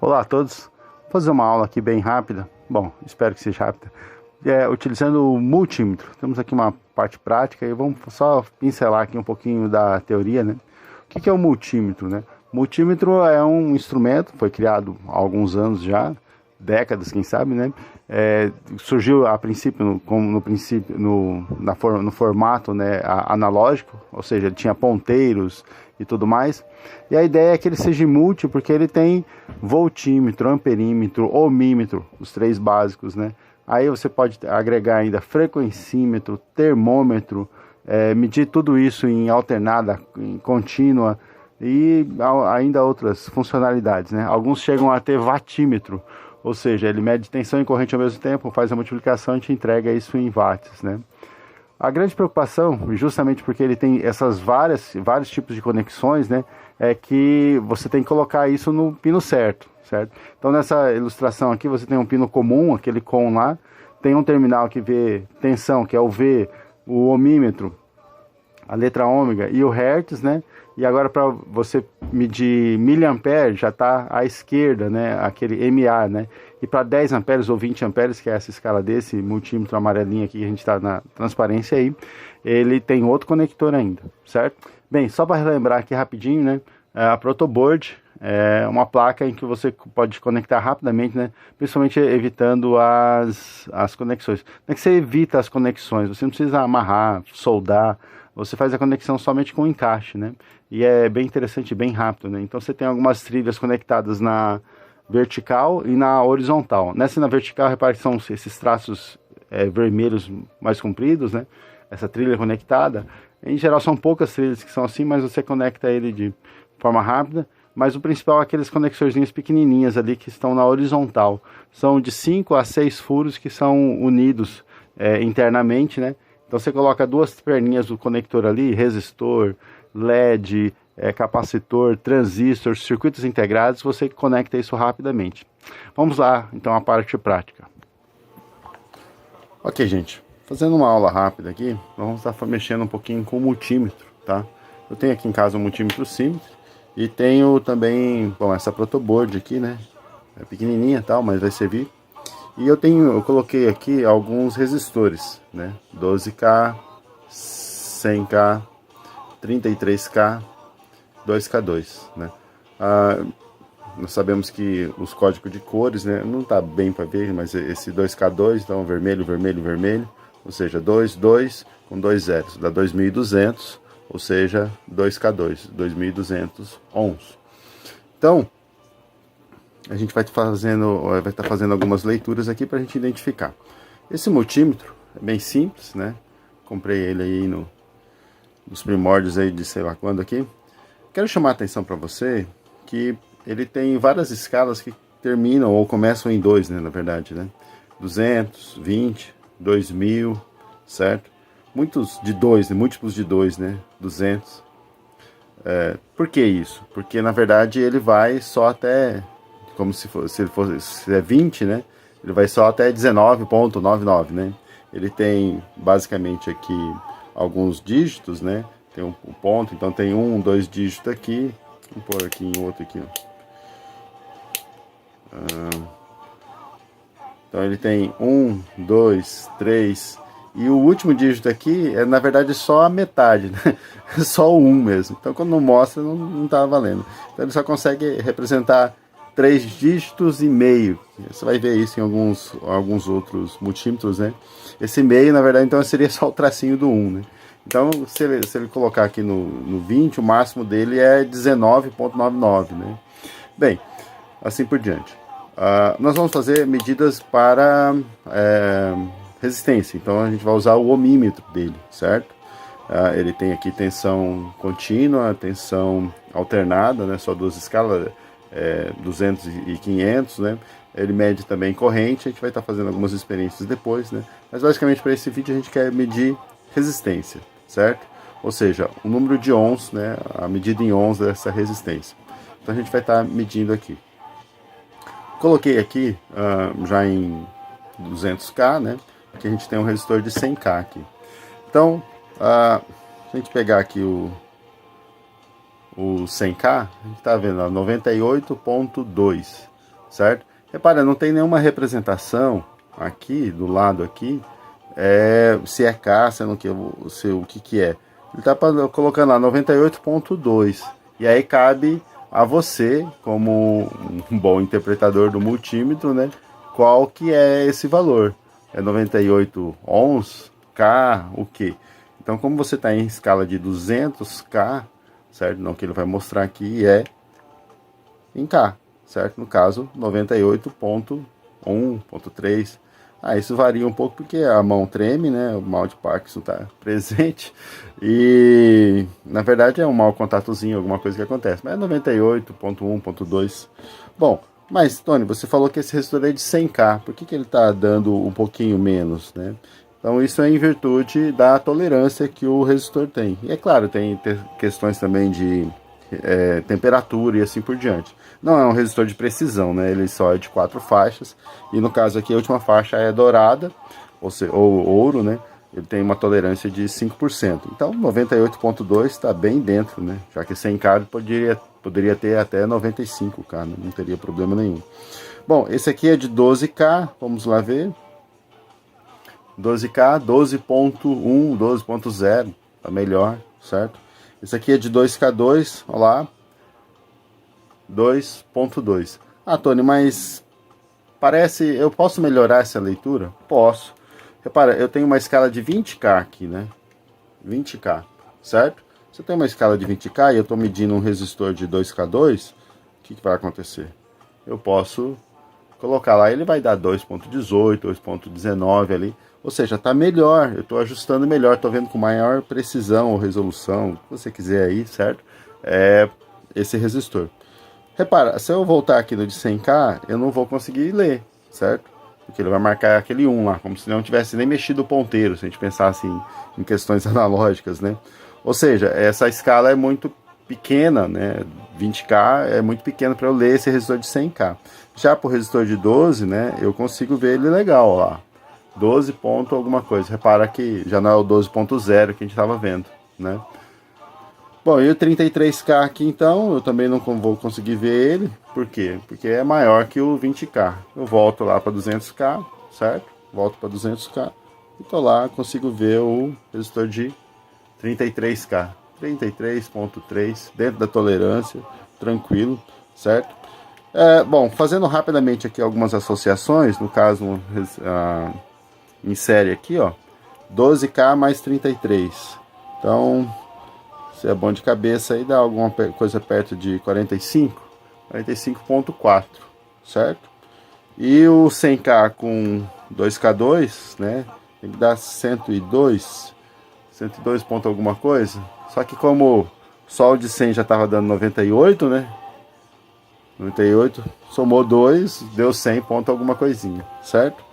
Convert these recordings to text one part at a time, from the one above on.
Olá a todos, vou fazer uma aula aqui bem rápida, bom, espero que seja rápida, utilizando o multímetro. Temos aqui uma parte prática e vamos só pincelar aqui um pouquinho da teoria, né? O que é o multímetro, né? O multímetro é um instrumento, foi criado há alguns anos já, décadas, quem sabe, né? Surgiu a princípio no formato, né, analógico, ou seja, ele tinha ponteiros e tudo mais. E a ideia é que ele seja múltiplo porque ele tem voltímetro, amperímetro, ohmímetro, os três básicos, né? Aí você pode agregar ainda frequencímetro, termômetro, medir tudo isso em alternada, em contínua e ainda outras funcionalidades, né? Alguns chegam a ter watímetro, ou seja, ele mede tensão e corrente ao mesmo tempo, faz a multiplicação e te entrega isso em watts, né? A grande preocupação, justamente porque ele tem essas vários tipos de conexões, né, é que você tem que colocar isso no pino certo, certo? Então nessa ilustração aqui você tem um pino comum, aquele com lá, tem um terminal que vê tensão, que é o V, o ohmímetro, a letra ômega e o hertz, né? E agora para você medir miliampere já está à esquerda, né? Aquele MA, né? E para 10 amperes ou 20 amperes, que é essa escala desse multímetro amarelinho aqui que a gente está na transparência aí, ele tem outro conector ainda, certo? Bem, só para relembrar aqui rapidinho, né? A protoboard é uma placa em que você pode conectar rapidamente, né? Principalmente evitando as conexões. Não é que você evita as conexões, você não precisa amarrar, soldar, você faz a conexão somente com o encaixe, né? E é bem interessante, bem rápido, né? Então você tem algumas trilhas conectadas na vertical e na horizontal. Nessa na vertical, repare que são esses traços vermelhos mais compridos, né? Essa trilha conectada. Em geral são poucas trilhas que são assim, mas você conecta ele de forma rápida. Mas o principal é aqueles conexorzinhos pequenininhas ali que estão na horizontal. São de 5 a 6 furos que são unidos internamente, né? Então você coloca duas perninhas do conector ali, resistor, LED, capacitor, transistor, circuitos integrados, você conecta isso rapidamente. Vamos lá, então, a parte prática. Ok, gente, fazendo uma aula rápida aqui, nós vamos estar mexendo um pouquinho com o multímetro, tá? Eu tenho aqui em casa um multímetro simples e tenho também, bom, essa protoboard aqui, né? É pequenininha e tal, mas vai servir. E eu coloquei aqui alguns resistores, né? 12K, 100K, 33K, 2K2, né? Nós sabemos que os códigos de cores, né? Não tá bem para ver, mas esse 2K2, então vermelho, vermelho, vermelho, ou seja, 2, 2 com 2 zeros, dá 2200, ou seja, 2K2, 2200 ohms. Então, a gente vai estar fazendo algumas leituras aqui para a gente identificar. Esse multímetro é bem simples, né? Comprei ele aí nos primórdios aí de sei lá quando aqui. Quero chamar a atenção para você que ele tem várias escalas que terminam ou começam em 2, né? Na verdade, né? 200, 20, 2000, certo? Muitos de 2, né? Múltiplos de 2, né? 200. Por que isso? Porque na verdade ele vai só até, como se é 20, né? Ele vai só até 19.99, né? Ele tem basicamente aqui alguns dígitos, né? Tem um ponto, então tem 1, 2 dígitos aqui. Vamos pôr aqui em outro aqui, ó. Então ele tem 1, 2, 3 e o último dígito aqui é na verdade só a metade, né? Só o 1 mesmo. Então quando não mostra não tá valendo. Então ele só consegue representar 3 dígitos e meio. Você vai ver isso em alguns outros multímetros, né? Esse meio na verdade então seria só o tracinho do 1, né? Então se ele colocar aqui no 20, o máximo dele é 19.99, né? Bem, assim por diante. Nós vamos fazer medidas para resistência, então a gente vai usar o ohmímetro dele, certo? Ele tem aqui tensão contínua, tensão alternada, né? Só duas escalas, 200 e 500, né? Ele mede também corrente, a gente vai estar fazendo algumas experiências depois, né? Mas basicamente para esse vídeo a gente quer medir resistência, certo? Ou seja, o número de ohms, né? A medida em ohms dessa resistência. Então a gente vai estar medindo aqui. Coloquei aqui já em 200K, né? Aqui a gente tem um resistor de 100K aqui. Então, se a gente pegar aqui o 100K, a gente está vendo 98.2. certo? Repara, não tem nenhuma representação aqui, do lado aqui, se é K, se é no que, o que que é. Ele está colocando lá 98.2, e aí cabe a você, como um bom interpretador do multímetro, né, qual que é esse valor. É 98 ohms, K, o quê? Então, como você está em escala de 200K, certo? Não, que ele vai mostrar aqui é em K, certo? No caso, 98.1.3. Isso varia um pouco porque a mão treme, né? O mal de Parkinson está presente. E, na verdade, é um mau contatozinho, alguma coisa que acontece. Mas é 98.1.2. Bom, mas, Tony, você falou que esse resistor é de 100K. Por que ele está dando um pouquinho menos, né? Então, isso é em virtude da tolerância que o resistor tem. E, é claro, tem questões também de temperatura e assim por diante. Não é um resistor de precisão, né? Ele só é de 4 faixas. E, no caso aqui, a última faixa é dourada, ou ouro, né? Ele tem uma tolerância de 5%. Então, 98.2 está bem dentro, né? Já que 100K poderia ter até 95K, né? Não teria problema nenhum. Bom, esse aqui é de 12K, vamos lá ver. 12K, 12.1, 12.0, tá melhor, certo? Esse aqui é de 2K2, olha lá, 2.2. Ah, Tony, mas parece, eu posso melhorar essa leitura? Posso. Repara, eu tenho uma escala de 20K aqui, né? 20K, certo? Se eu tenho uma escala de 20K e eu estou medindo um resistor de 2K2, o que vai acontecer? Eu posso colocar lá, ele vai dar 2.18, 2.19 ali. Ou seja, está melhor, eu estou ajustando melhor, estou vendo com maior precisão ou resolução, o que você quiser aí, certo? Esse resistor. Repara, se eu voltar aqui no de 100K, eu não vou conseguir ler, certo? Porque ele vai marcar aquele 1 lá, como se não tivesse nem mexido o ponteiro, se a gente pensar assim em questões analógicas, né? Ou seja, essa escala é muito pequena, né? 20K é muito pequeno para eu ler esse resistor de 100K. Já para o resistor de 12, né? Eu consigo ver ele legal lá. 12 ponto alguma coisa. Repara que já não é o 12.0 que a gente estava vendo, né? Bom, e o 33K aqui então, eu também não vou conseguir ver ele. Por quê? Porque é maior que o 20K. Eu volto lá para 200K, certo? Volto para 200K e tô lá, consigo ver o resistor de 33K. 33.3, dentro da tolerância, tranquilo, certo? Bom, fazendo rapidamente aqui algumas associações, no caso em série aqui, ó, 12K mais 33. Então, se é bom de cabeça aí, dá alguma coisa perto de 45, 45.4, certo? E o 100K com 2K2, né, tem que dar 102 ponto alguma coisa. Só que como só o de 100 já estava dando 98, né, 98, somou 2, deu 100 ponto alguma coisinha, certo?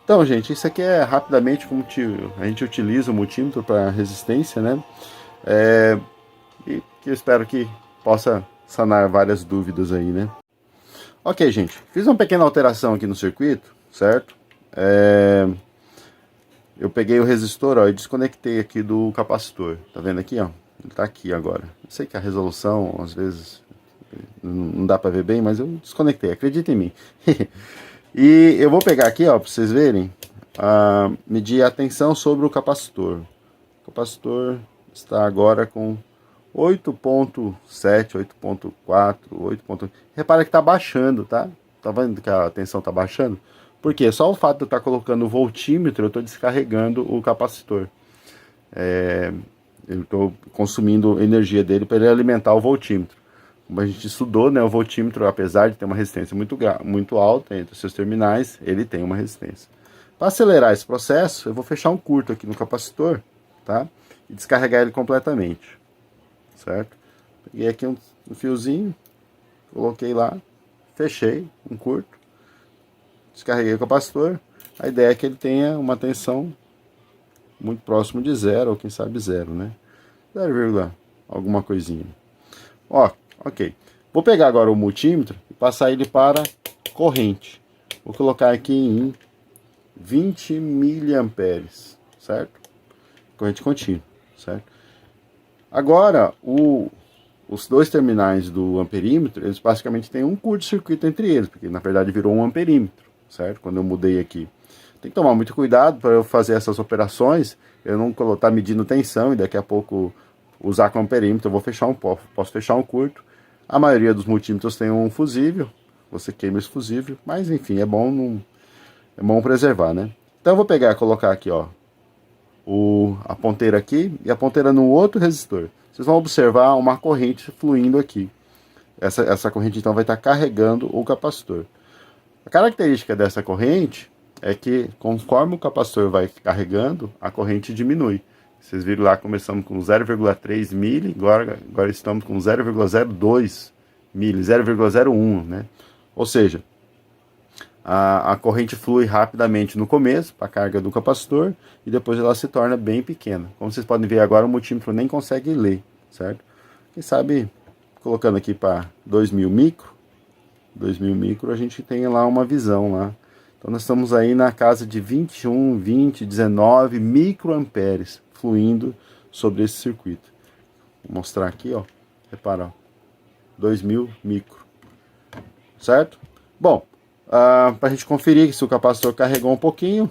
Então, gente, isso aqui é rapidamente como a gente utiliza o multímetro para resistência, né? E que eu espero que possa sanar várias dúvidas aí, né? Ok, gente, fiz uma pequena alteração aqui no circuito, certo? Eu peguei o resistor, ó, e desconectei aqui do capacitor. Tá vendo aqui, ó? Ele tá aqui agora. Eu sei que a resolução, às vezes, não dá pra ver bem, mas eu desconectei, acredita em mim. E eu vou pegar aqui, ó, pra vocês verem, medir a tensão sobre o capacitor. O capacitor está agora com 8.7, 8.4, 8. Repara que tá baixando, tá? Tá vendo que a tensão tá baixando? Porque só o fato de eu estar colocando o voltímetro, eu estou descarregando o capacitor. Eu estou consumindo energia dele para ele alimentar o voltímetro. Como a gente estudou, né, o voltímetro, apesar de ter uma resistência muito alta entre os seus terminais, ele tem uma resistência. Para acelerar esse processo, eu vou fechar um curto aqui no capacitor, tá? E descarregar ele completamente, certo? Peguei aqui um fiozinho, coloquei lá, fechei um curto, descarreguei o capacitor. A ideia é que ele tenha uma tensão muito próximo de zero, ou quem sabe zero, né? 0, alguma coisinha. Ó, ok. Vou pegar agora o multímetro e passar ele para corrente. Vou colocar aqui em 20 miliamperes, certo? Corrente contínua, certo? Agora, os dois terminais do amperímetro, eles basicamente têm um curto-circuito entre eles, porque na verdade virou um amperímetro, certo? Quando eu mudei aqui. Tem que tomar muito cuidado para eu fazer essas operações, eu não estar medindo tensão e daqui a pouco usar com amperímetro, eu vou fechar posso fechar um curto. A maioria dos multímetros tem um fusível, você queima esse fusível, mas enfim, é bom preservar, né? Então eu vou pegar e colocar aqui, ó, a ponteira aqui e a ponteira no outro resistor. Vocês vão observar uma corrente fluindo aqui. Essa corrente então vai estar carregando o capacitor. A característica dessa corrente é que conforme o capacitor vai carregando, a corrente diminui. Vocês viram lá, começamos com 0,3 mili, agora estamos com 0,02 mili, 0,01, né? Ou seja, a corrente flui rapidamente no começo, para a carga do capacitor, e depois ela se torna bem pequena. Como vocês podem ver agora, o multímetro nem consegue ler, certo? Quem sabe, colocando aqui para 2000 micro, a gente tem lá uma visão lá. Então nós estamos aí na casa de 21, 20, 19 microamperes fluindo sobre esse circuito. Vou mostrar aqui, ó. Repara, ó. 2000 micro. Certo? Bom, para a gente conferir se o capacitor carregou um pouquinho,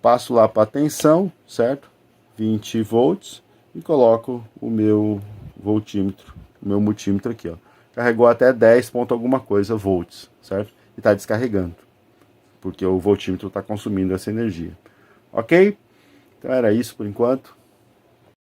passo lá para a tensão, certo? 20 volts e coloco o meu voltímetro, o meu multímetro aqui, ó. Carregou até 10 ponto alguma coisa volts, certo? E está descarregando, porque o voltímetro está consumindo essa energia. Ok? Então era isso por enquanto.